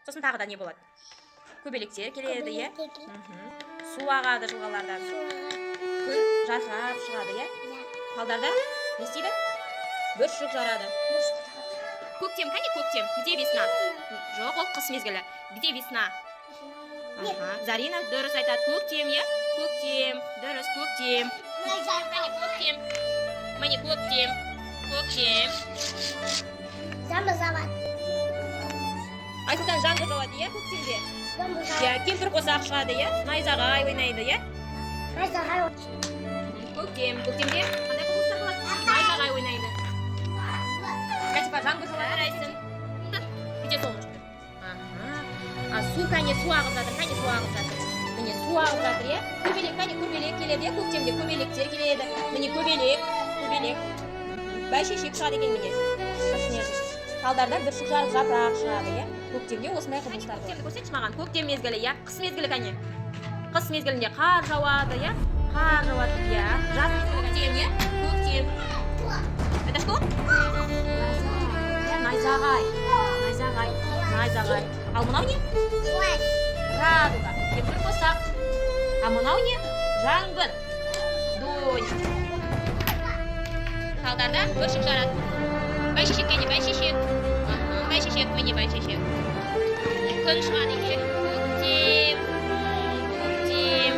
Сосын тағы да не болады? Көбелектер келеді, иә? Су ағады жылғалардан. Күн жарқырап шығады, иә? Талдарда не істейді? Бүршік жарады. Көктем, қане көктем? Где весна? Жоқ, ол қыс мезгілі. Где весна? Зарина дұрыс айтады. Көктем, иә? Көктем, дұрыс, көктем. Көктем. Міне көктем. Көктем. Жаңбыр жауады. Айсұлтан жаңбыр жауады, иә, көктемде? Кемпір қосақ шығады, иә? Найзағай ойнайды, иә? Найзағай. Көктем, көктемде қандай құбылыстар болады? Найзағай ойнайды. Катипа, жаңбыр жауады, Райсын. Где солнышко? Су, кәне, су ағып жатыр, кәне, су ағып жатыр. Міне, су ағып жатыр, иә? Көбелек, кәне, көбелек келеді, көктемде көбелектер келеді. Міне, көбелек, көбелек. Бәйшешек шығады екен, міне. Талдарда бүршік жарық жапырақ шығады, иә? Көктемде осындай құбылыстар болады. Көктемді көрсетші маған, көктем мезгілі, иә? Қыс мезгілі, кәне. Қыс мезгілінде қар жауады, иә? Қар жауады, иә? Жаз мезгілі, иә? Көктем. Это что? Найзағай. Найзағай. Найзағай. Ал мынау не? Радуга. Кемпір қосақ. А мынау не? Жаңбыр. Дождь. Талдарда бүршік жарады. Бәйшешек кәне, бәйшешек. Бәйшешек, міне бәйшешек. Күн шығады, иә? Көктем. Көктем.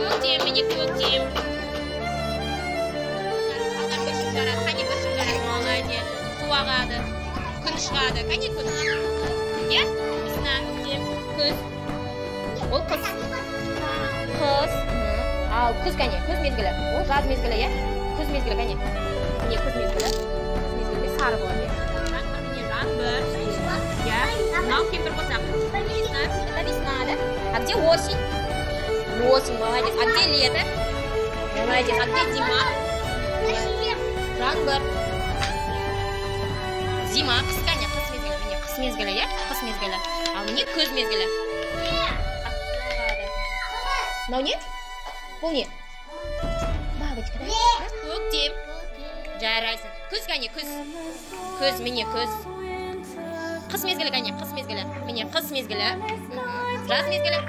Көктем, міне көктем. Талдар бүршік жарады, кәне бүршік жарады. Молодец. Су ағады. Күн шығады, кәне күн. Иә? Весна, көктем, күз. Ол қыс. Қыс. Ал күз кәне, күз мезгілі. Ол жаз мезгілі, иә? Күз мезгілі кәне. Міне күз мезгілі. Сары болады. Жаңбыр, міне жаңбыр. Я. Мынау кемпір қосақ. Это весна, да? А где осень? Осень, молодец. А где лето? Молодец. А где зима? Жаңбыр. Зима, қыс кәне, қыс мезгілі. Міне қыс мезгілі, я? Қыс мезгілі. Ал міне күз мезгілі. Мынау не? Бұл не? Бабочка, да? Көктем. Жарайсың. Күз кәне, күз. Күз, міне күз. Қыс мезгілі кәне, қыс мезгілі. Міне қыс мезгілі. Жаз мезгілі.